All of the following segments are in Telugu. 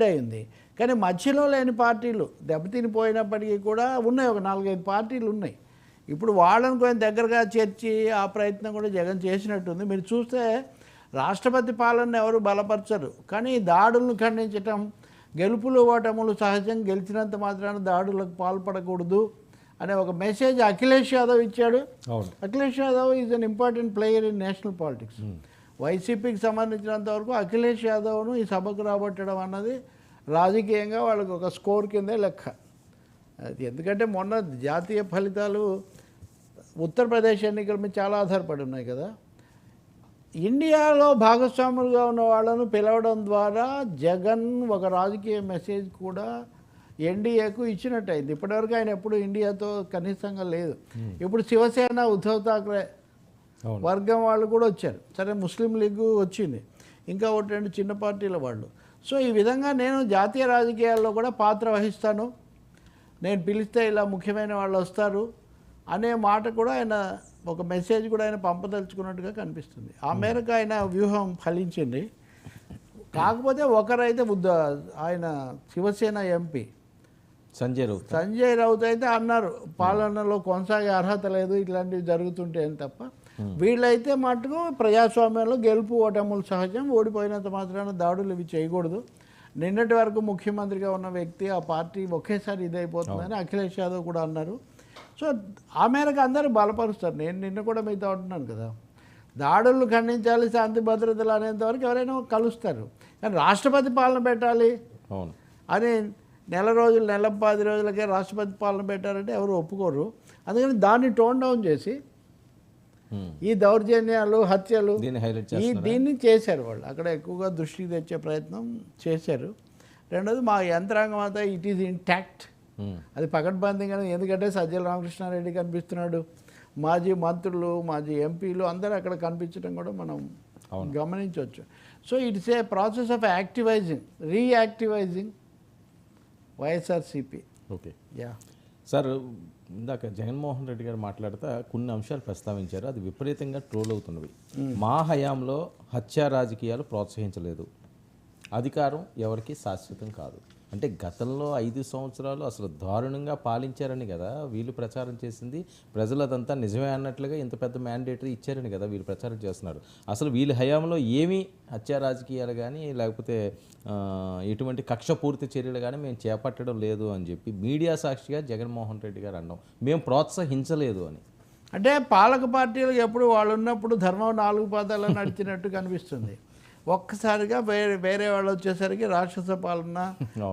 అయింది. కానీ మధ్యలో లేని పార్టీలు దెబ్బతినిపోయినప్పటికీ కూడా ఉన్నాయి, ఒక 4-5 పార్టీలు ఉన్నాయి. ఇప్పుడు వాళ్ళని కొంచెం దగ్గరగా చేర్చి ఆ ప్రయత్నం కూడా జగన్ చేసినట్టుంది. మీరు చూస్తే రాష్ట్రపతి పాలన ఎవరు బలపరచరు, కానీ దాడులను ఖండించటం, గెలుపులు ఓటములు సహజం, గెలిచినంత మాత్రాన దాడులకు పాల్పడకూడదు అనే ఒక మెసేజ్ అఖిలేష్ యాదవ్ ఇచ్చాడు. Akhilesh Yadav is an important player in national politics. వైసీపీకి సంబంధించినంత వరకు అఖిలేష్ యాదవ్ను ఈ సభకు రాబట్టడం అన్నది రాజకీయంగా వాళ్ళకి ఒక స్కోర్ కిందే లెక్క. అది ఎందుకంటే మొన్న జాతీయ ఫలితాలు ఉత్తరప్రదేశ్ ఎన్నికల మీద చాలా ఆధారపడి ఉన్నాయి కదా. ఇండియాలో భాగస్వాములుగా ఉన్న వాళ్ళను పిలవడం ద్వారా జగన్ ఒక రాజకీయ మెసేజ్ కూడా ఎన్డీఏకు ఇచ్చినట్టయింది. ఇప్పటివరకు ఆయన ఎప్పుడు ఇండియాతో కనీసంగా లేదు. ఇప్పుడు శివసేన, ఉద్ధవ్ ఠాక్రే వర్గం వాళ్ళు కూడా వచ్చారు. సరే, ముస్లిం లీగ్ వచ్చింది, ఇంకా ఒకటి 2 చిన్న పార్టీల వాళ్ళు. సో ఈ విధంగా నేను జాతీయ రాజకీయాల్లో కూడా పాత్ర వహిస్తాను, నేను పిలిస్తే ఇలా ముఖ్యమైన వాళ్ళు వస్తారు అనే మాట కూడా ఆయన, ఒక మెసేజ్ కూడా ఆయన పంపదలుచుకున్నట్టుగా కనిపిస్తుంది. ఆ మేరకు ఆయన వ్యూహం ఫలించింది. కాకపోతే ఒకరైతే ఆయన శివసేన ఎంపీ సంజయ్ రౌత్ అయితే అన్నారు, పాలనలో కొనసాగే అర్హత లేదు, ఇట్లాంటివి జరుగుతుంటే అని తప్ప. వీళ్ళైతే మటుకు ప్రజాస్వామ్యంలో గెలుపు ఓటములు సహజం, ఓడిపోయినంత మాత్రాన దాడులు ఇవి చేయకూడదు. నిన్నటి వరకు ముఖ్యమంత్రిగా ఉన్న వ్యక్తి, ఆ పార్టీ ఒకేసారి ఇదైపోతుందని అఖిలేష్ యాదవ్ కూడా అన్నారు. సో ఆ మేరకు అందరూ బలపరుస్తారు. నేను నిన్న కూడా మీతో అంటున్నాను కదా, దాడులు ఖండించాలి, శాంతి భద్రతలు అనేంత వరకు ఎవరైనా కలుస్తారు. కానీ రాష్ట్రపతి పాలన పెట్టాలి అని నెల 10 రోజులకే రాష్ట్రపతి పాలన పెట్టారంటే ఎవరు ఒప్పుకోరు. అందుకని దాన్ని టోన్ డౌన్ చేసి ఈ దౌర్జన్యాలు, హత్యలు దీన్ని చేశారు వాళ్ళు. అక్కడ ఎక్కువగా దృష్టికి తెచ్చే ప్రయత్నం చేశారు. రెండోది, మా యంత్రాంగం అంతా ఇట్ ఈజ్ ఇంటాక్ట్, అది పకడ్బందీగా. ఎందుకంటే సజ్జల రామకృష్ణారెడ్డి కనిపిస్తున్నాడు, మాజీ మంత్రులు, మాజీ ఎంపీలు అందరూ అక్కడ కనిపించడం కూడా మనం గమనించవచ్చు. So it's a process of activizing, reactivizing YSRCP. Okay sir, ఇందాక జగన్మోహన్ రెడ్డి గారు మాట్లాడుతూ కొన్ని అంశాలు ప్రస్తావించారు, అది విపరీతంగా ట్రోల్ అవుతున్నవి. మా హయాంలో హత్యా రాజకీయాలు ప్రోత్సహించలేదు, అధికారం ఎవరికి శాశ్వతం కాదు అంటే గతంలో 5 సంవత్సరాలు అసలు దారుణంగా పాలించారని కదా వీళ్ళు ప్రచారం చేసింది. ప్రజలు అదంతా నిజమే అన్నట్లుగా ఇంత పెద్ద మ్యాండేటరీ ఇచ్చారని కదా వీళ్ళు ప్రచారం చేస్తున్నారు. అసలు వీళ్ళ హయాంలో ఏమీ హత్యా రాజకీయాలు కానీ లేకపోతే ఎటువంటి కక్షపూరిత చర్యలు కానీ మేము చేపట్టడం లేదు అని చెప్పి మీడియా సాక్షిగా జగన్మోహన్ రెడ్డి గారు అన్నాం, మేము ప్రోత్సహించలేదు అని. అంటే పాలక పార్టీలకు ఎప్పుడు వాళ్ళు ఉన్నప్పుడు ధర్మం 4 పాదాలు నడిచినట్టు కనిపిస్తుంది. ఒక్కసారిగా వేరే వాళ్ళు వచ్చేసరికి రాక్షస పాలన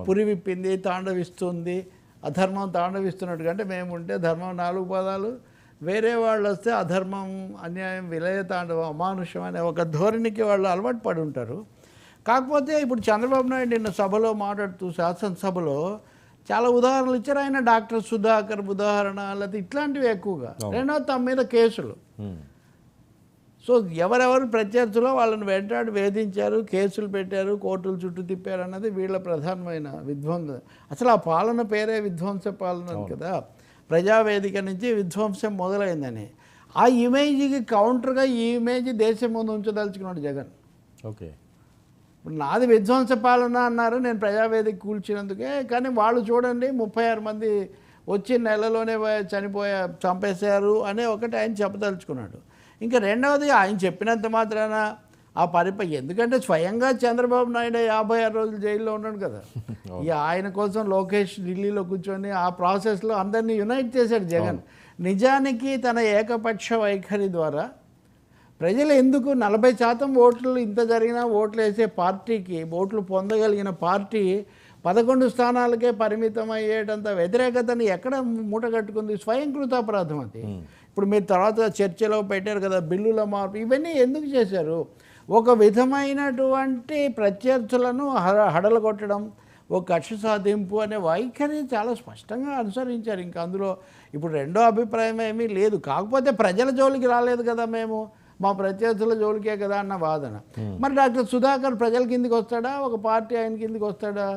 పురి విప్పింది, తాండవిస్తుంది, అధర్మం తాండవిస్తున్నట్టుగా. అంటే మేము ఉంటే ధర్మం 4 పాదాలు, వేరే వాళ్ళు వస్తే అధర్మం, అన్యాయం, విలయ తాండవం, అమానుషం అనే ఒక ధోరణికి వాళ్ళు అలవాటు పడి ఉంటారు. కాకపోతే ఇప్పుడు చంద్రబాబు నాయుడు నిన్న సభలో మాట్లాడుతూ శాసనసభలో చాలా ఉదాహరణలు ఇచ్చారు. ఆయన డాక్టర్ సుధాకర్ ఉదాహరణ, లేకపోతే ఇట్లాంటివి ఎక్కువగా. రెండో తమ మీద కేసులు. సో ఎవరెవరు ప్రత్యర్థులో వాళ్ళని వెంటాడి వేధించారు, కేసులు పెట్టారు, కోర్టుల చుట్టూ తిప్పారు అన్నది వీళ్ళ ప్రధానమైన విధ్వంసం. అసలు ఆ పాలన పేరే విధ్వంస పాలన కదా. ప్రజావేదిక నుంచి విధ్వంసం మొదలైందని ఆ ఇమేజ్కి కౌంటర్గా ఈ ఇమేజ్ దేశం ముందు ఉంచదలుచుకున్నాడు జగన్. ఓకే, ఇప్పుడు నాది విధ్వంస పాలన అన్నారు, నేను ప్రజావేదిక కూల్చినందుకే. కానీ వాళ్ళు చూడండి 36 మంది వచ్చి నెలలోనే చంపేశారు అనే ఒకటి ఆయన చెప్పదలుచుకున్నాడు. ఇంకా రెండవది, ఆయన చెప్పినంత మాత్రాన ఆ ఎందుకంటే స్వయంగా చంద్రబాబు నాయుడు 56 రోజులు జైల్లో ఉన్నాడు కదా. ఇక ఆయన కోసం లోకేష్ ఢిల్లీలో కూర్చొని ఆ ప్రాసెస్లో అందరినీ యునైట్ చేశాడు జగన్. నిజానికి తన ఏకపక్ష వైఖరి ద్వారా ప్రజలు ఎందుకు 40% ఓట్లు ఇంత జరిగినా ఓట్లు వేసే పార్టీకి, ఓట్లు పొందగలిగిన పార్టీ 11 స్థానాలకే పరిమితం అయ్యేటంత వ్యతిరేకతని ఎక్కడ మూటగట్టుకుంది? స్వయంకృతాపరాధం అది. ఇప్పుడు మీరు తర్వాత చర్చలో పెట్టారు కదా బిల్లుల మార్పు, ఇవన్నీ ఎందుకు చేశారు? ఒక విధమైనటువంటి ప్రత్యర్థులను హడలగొట్టడం, ఒక కక్ష సాధింపు అనే వైఖరి చాలా స్పష్టంగా అనుసరించారు. ఇంకా అందులో ఇప్పుడు రెండో అభిప్రాయం ఏమీ లేదు. కాకపోతే ప్రజల జోలికి రాలేదు కదా మేము, మా ప్రత్యర్థుల జోలికే కదా అన్న వాదన. మరి డాక్టర్ సుధాకర్ ప్రజల కిందికి వస్తాడా, ఒక పార్టీ ఆయన కిందికి వస్తాడా?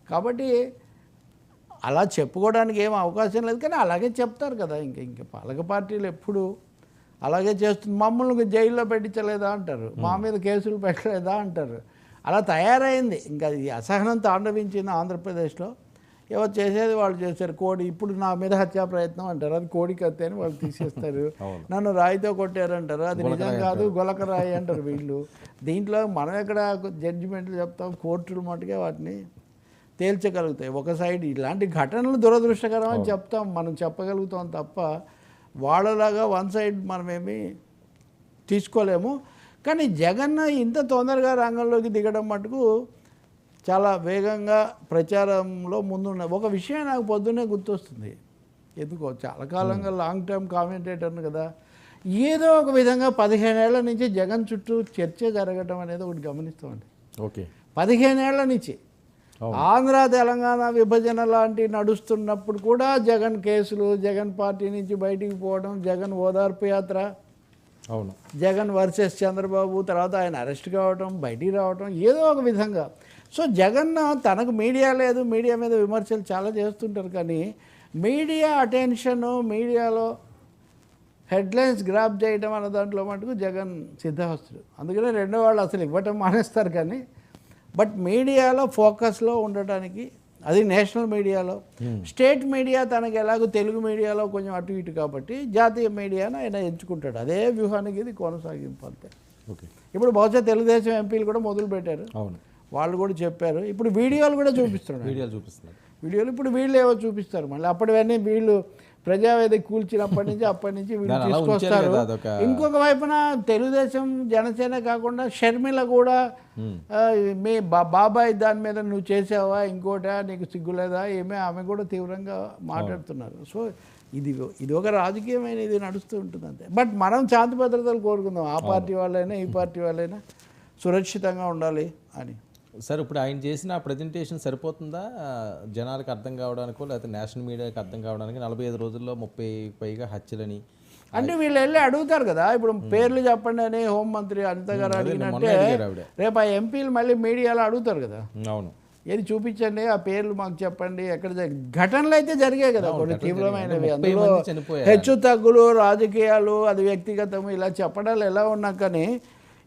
కాబట్టి అలా చెప్పుకోవడానికి ఏం అవకాశం లేదు. కానీ అలాగే చెప్తారు కదా. ఇంకా పాలక పార్టీలు ఎప్పుడు అలాగే చేస్తుంది. మమ్మల్ని జైల్లో పెట్టించలేదా అంటారు, మా మీద కేసులు పెట్టలేదా అంటారు. అలా తయారైంది. ఇంకా ఈ అసహనం తాండవించింది ఆంధ్రప్రదేశ్లో. ఎవరు చేసేది వాళ్ళు చేశారు. కోడి ఇప్పుడు నా మీద హత్యా ప్రయత్నం అంటారు, అది కోడి కత్తి అని వాళ్ళు తీసేస్తారు. నన్ను రాయితో కొట్టారంటారు, అది నిజం కాదు గొలక రాయి అంటారు వీళ్ళు. దీంట్లో మనం ఎక్కడ జడ్జిమెంట్లు చెప్తాం, కోర్టులు మటుకే వాటిని తేల్చగలుగుతాయి. ఒక సైడ్ ఇలాంటి ఘటనలు దురదృష్టకరం అని చెప్తాం, మనం చెప్పగలుగుతాం తప్ప వాళ్ళలాగా వన్ సైడ్ మనమేమి తీసుకోలేము. కానీ జగన్ ఇంత తొందరగా రంగంలోకి దిగడం మటుకు చాలా వేగంగా ప్రచారంలో ముందున్న ఒక విషయం నాకు పొద్దున్నే గుర్తొస్తుంది. ఎందుకో చాలా కాలంగా లాంగ్ టర్మ్ కామెంటేటర్ను కదా, ఏదో ఒక విధంగా 15 ఏళ్ల నుంచి జగన్ చుట్టూ చర్చ జరగడం అనేది ఒకటి గమనిస్తామండి. ఓకే, 15 ఏళ్ల నుంచి ఆంధ్ర తెలంగాణ విభజన లాంటి నడుస్తున్నప్పుడు కూడా జగన్ కేసులు, జగన్ పార్టీ నుంచి బయటికి పోవడం, జగన్ ఓదార్పు యాత్ర, అవును, జగన్ వర్సెస్ చంద్రబాబు, తర్వాత ఆయన అరెస్ట్ కావడం, బయటికి రావడం, ఏదో ఒక విధంగా. సో జగన్ తనకు మీడియా లేదు, మీడియా మీద విమర్శలు చాలా చేస్తుంటారు, కానీ మీడియా అటెన్షను, మీడియాలో హెడ్లైన్స్ గ్రాప్ చేయడం అన్న దాంట్లో మటుకు జగన్ సిద్ధహస్తుడు. అందుకనే రెండో వాళ్ళు అసలు ఇవ్వటం మానేస్తారు. కానీ బట్ మీడియాలో ఫోకస్లో ఉండటానికి, అది నేషనల్ మీడియాలో, స్టేట్ మీడియా తనకి ఎలాగో తెలుగు మీడియాలో కొంచెం అటు ఇటు కాబట్టి జాతీయ మీడియాను ఆయన ఎంచుకుంటాడు. అదే వ్యూహానికి ఇది కొనసాగింపు అంతే. ఓకే, ఇప్పుడు బహుశా తెలుగుదేశం ఎంపీలు కూడా మొదలు పెట్టారు, అవును, వాళ్ళు కూడా చెప్పారు. ఇప్పుడు వీడియోలు కూడా చూపిస్తున్నారు, వీడియోలు ఇప్పుడు వీళ్ళు ఏవో చూపిస్తారు. మళ్ళీ అప్పటివన్నీ వీళ్ళు ప్రజావేదిక కూల్చినప్పటి నుంచి అప్పటి నుంచి వీళ్ళు తీసుకొస్తారు. ఇంకొక వైపున తెలుగుదేశం జనసేన కాకుండా షర్మిల కూడా మీ బాబాయ్ దాని మీద నువ్వు చేసావా, ఇంకోటా, నీకు సిగ్గులేదా ఏమే, ఆమె కూడా తీవ్రంగా మాట్లాడుతున్నారు. సో ఇది ఒక రాజకీయమైన ఇది నడుస్తూ ఉంటుంది అంతే. బట్ మనం శాంతి భద్రతలు కోరుకుందాం, ఆ పార్టీ వాళ్ళైనా ఈ పార్టీ వాళ్ళైనా సురక్షితంగా ఉండాలి అని. సార్, ఇప్పుడు ఆయన చేసిన ప్రజెంటేషన్ సరిపోతుందా జనాలకు అర్థం కావడానికో, లేకపోతే నేషనల్ మీడియాకి అర్థం కావడానికి? 45 రోజుల్లో 30 పైగా హత్యలని అంటే వీళ్ళు వెళ్ళి అడుగుతారు కదా, ఇప్పుడు పేర్లు చెప్పండి అని హోంమంత్రి అనిత గారు అడిగినట్టే రేపు ఆ ఎంపీలు మళ్ళీ మీడియాలో అడుగుతారు కదా, అవును, ఏది చూపించండి, ఆ పేర్లు మాకు చెప్పండి, ఎక్కడ ఘటనలు అయితే జరిగాయి కదా కొన్ని తీవ్రమైనవి, అందులో హెచ్చు తగ్గులు, రాజకీయాలు, అది వ్యక్తిగతం, ఇలా చెప్పడాలు ఎలా ఉన్నా కానీ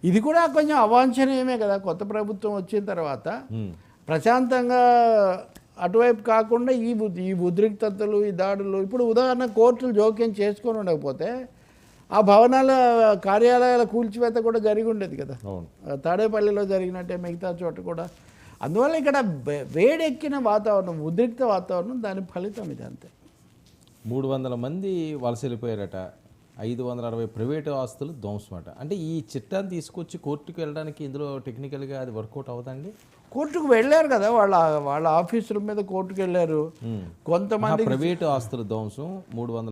ఇది కూడా కొంచెం అవాంఛనీయమే కదా. కొత్త ప్రభుత్వం వచ్చిన తర్వాత ప్రశాంతంగా అటువైపు కాకుండా ఈ ఉద్రిక్తతలు, ఈ దాడులు, ఇప్పుడు ఉదాహరణ కోర్టులు జోక్యం చేసుకొని ఉండకపోతే ఆ భవనాల కార్యాలయాల కూల్చివేత కూడా జరిగి ఉండేది కదా, తాడేపల్లిలో జరిగినట్టే మిగతా చోట కూడా. అందువల్ల ఇక్కడ వేడెక్కిన వాతావరణం, ఉద్రిక్త వాతావరణం, దాని ఫలితం ఇది అంతే. 300 మంది వలస వెళ్ళిపోయారట, 560 ప్రైవేటు ఆస్తులు ధ్వంసమట. అంటే ఈ చట్టాన్ని తీసుకొచ్చి కోర్టుకు వెళ్ళడానికి ఇందులో టెక్నికల్గా అది వర్కౌట్ అవుతుందండి? కోర్టుకు వెళ్ళారు కదా, వాళ్ళ ఆఫీసుల మీద కోర్టుకు వెళ్ళారు. కొంతమంది ప్రైవేటు ఆస్తుల ధ్వంసం 300